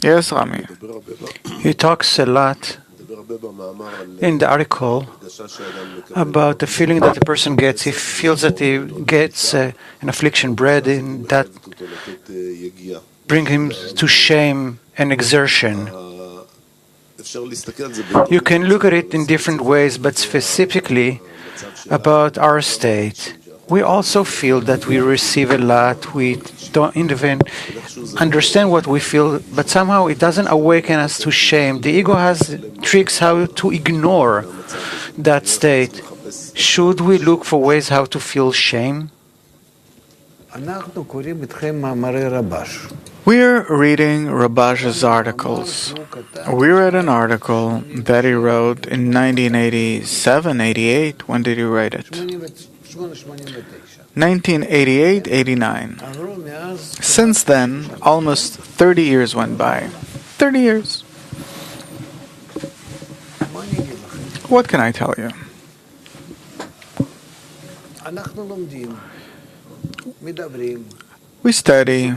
Yes, Rami. He talks a lot in the article about the feeling that the person gets. He feels that he gets an affliction bred in that bring him to shame and exertion. You can look at it in different ways, but specifically about our state. We also feel that we receive a lot. We don't even understand what we feel, but somehow it doesn't awaken us to shame. The ego has tricks how to ignore that state. Should we look for ways how to feel shame? We're reading Rabash's articles. We read an article that he wrote in 1987, 88. When did he write it? 1988, 89. Since then, almost 30 years went by. 30 years. What can I tell you? We study,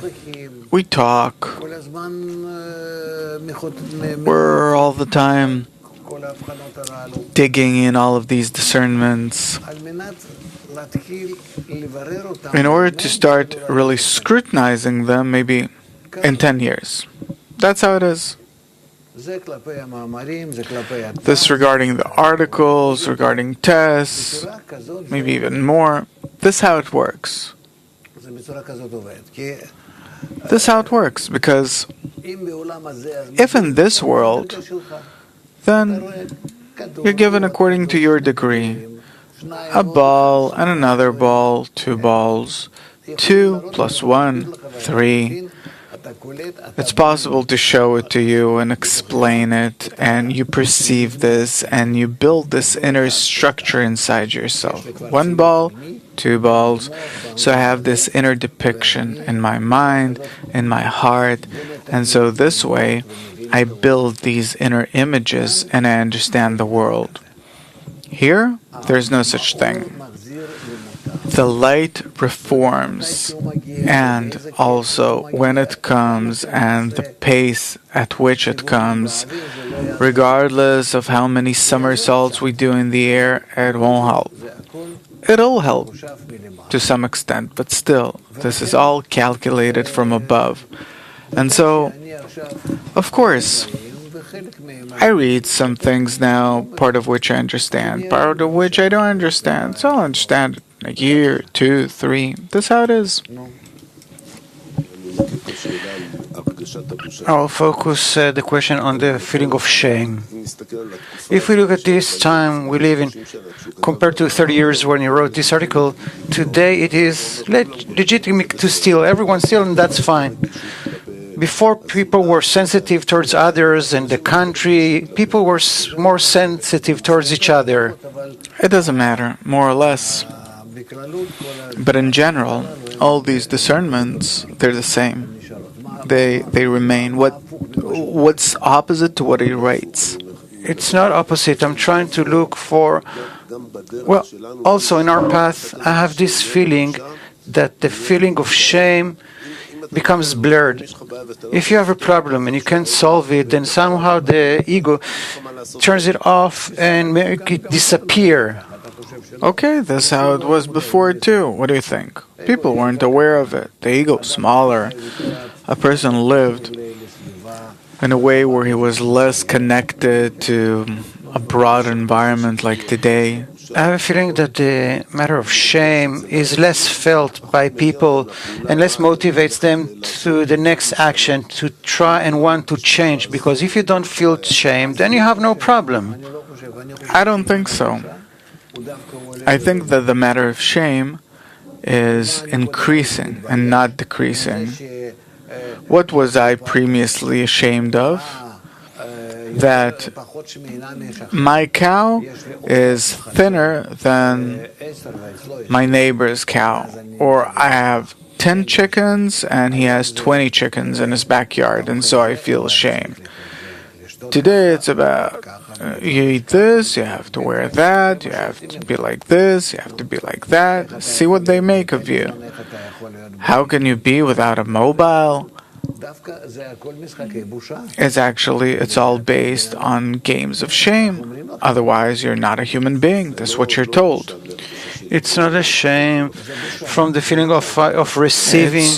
we talk, we're all the time digging in all of these discernments in order to start really scrutinizing them maybe in 10 years. That's how it is. This regarding the articles, regarding tests, maybe even more. This is how it works. This is how it works, because if in this world, then you're given according to your degree. A ball and another ball, 2 balls, 2 plus 1, 3. It's possible to show it to you and explain it, and you perceive this, and you build this inner structure inside yourself. 1 ball, 2 balls. So I have this inner depiction in my mind, in my heart, and so this way I build these inner images and I understand the world. Here, there's no such thing. The light reforms, and also when it comes and the pace at which it comes, regardless of how many somersaults we do in the air, it won't help. It'll help to some extent, but still, this is all calculated from above. And so, of course, I read some things now, part of which I understand, part of which I don't understand. So I'll understand it in a year, 2, 3. That's how it is. I'll focus the question on the feeling of shame. If we look at this time we live in, compared to 30 years when you wrote this article, today it is legitimate to steal. Everyone steals, and that's fine. Before, people were sensitive towards others and the country. People were more sensitive towards each other. It doesn't matter, more or less. But in general, all these discernments, they're the same. They remain. What's opposite to what he writes? It's not opposite. I'm trying to look for... Well, also in our path, I have this feeling that the feeling of shame becomes blurred. If you have a problem and you can't solve it, then somehow the ego turns it off and make it disappear. Okay, that's how it was before too. What do you think? People weren't aware of it. The ego was smaller. A person lived in a way where he was less connected to a broad environment like today. I have a feeling that the matter of shame is less felt by people and less motivates them to the next action, to try and want to change. Because if you don't feel shame, then you have no problem. I don't think so. I think that the matter of shame is increasing and not decreasing. What was I previously ashamed of? That my cow is thinner than my neighbor's cow, or I have 10 chickens and he has 20 chickens in his backyard, and so I feel ashamed. Today it's about you eat this, you have to wear that, you have to be like this, you have to be like that. See what they make of you. How can you be without a mobile? It's all based on games of shame. Otherwise, you're not a human being. That's what you're told. It's not a shame from the feeling of receiving.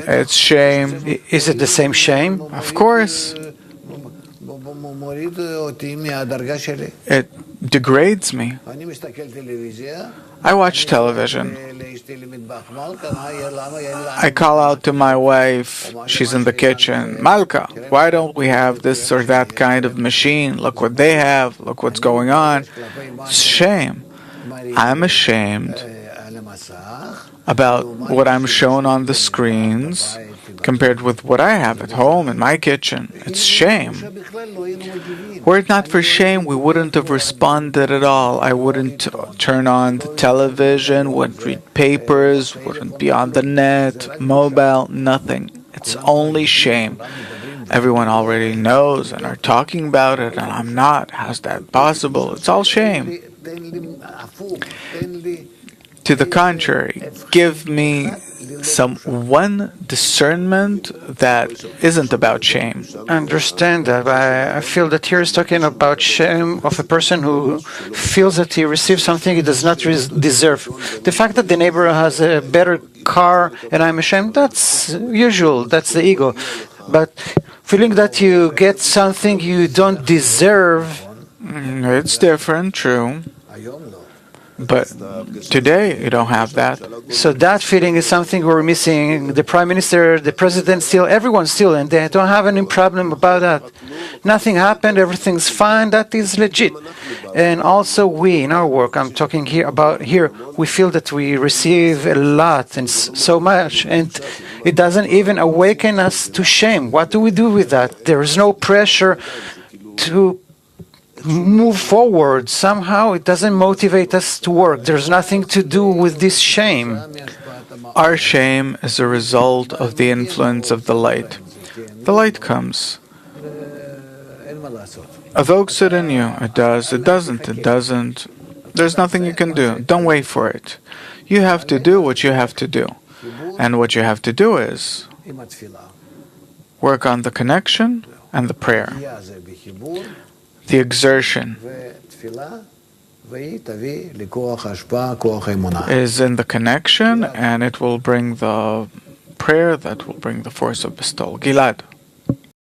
It's shame. Is it the same shame? Of course. It degrades me. I watch television. I call out to my wife. She's in the kitchen. Malka, why don't we have this or that kind of machine? Look what they have. Look what's going on. It's shame. I'm ashamed about what I'm shown on the screens compared with what I have at home in my kitchen. It's shame. Were it not for shame, we wouldn't have responded at all. I wouldn't turn on the television, wouldn't read papers, wouldn't be on the net, mobile, nothing. It's only shame. Everyone already knows and are talking about it, and I'm not. How's that possible? It's all shame. To the contrary, give me one discernment that isn't about shame. I understand that. I feel that here is talking about shame of a person who feels that he receives something he does not deserve. The fact that the neighbor has a better car and I'm ashamed, that's usual. That's the ego. But feeling that you get something you don't deserve, it's different, true. But today, you don't have that. So that feeling is something we're missing. The Prime Minister, the President still, everyone still, and they don't have any problem about that. Nothing happened, everything's fine, that is legit. And also we, in our work, I'm talking here, we feel that we receive a lot and so much, and it doesn't even awaken us to shame. What do we do with that? There is no pressure to move forward. Somehow it doesn't motivate us to work. There's nothing to do with this shame. Our shame is a result of the influence of the light. The light comes. Evokes it in you. It does. It doesn't. It doesn't. There's nothing you can do. Don't wait for it. You have to do what you have to do. And what you have to do is work on the connection and the prayer. The exertion is in the connection, and it will bring the prayer that will bring the force of bestowal. Gilad.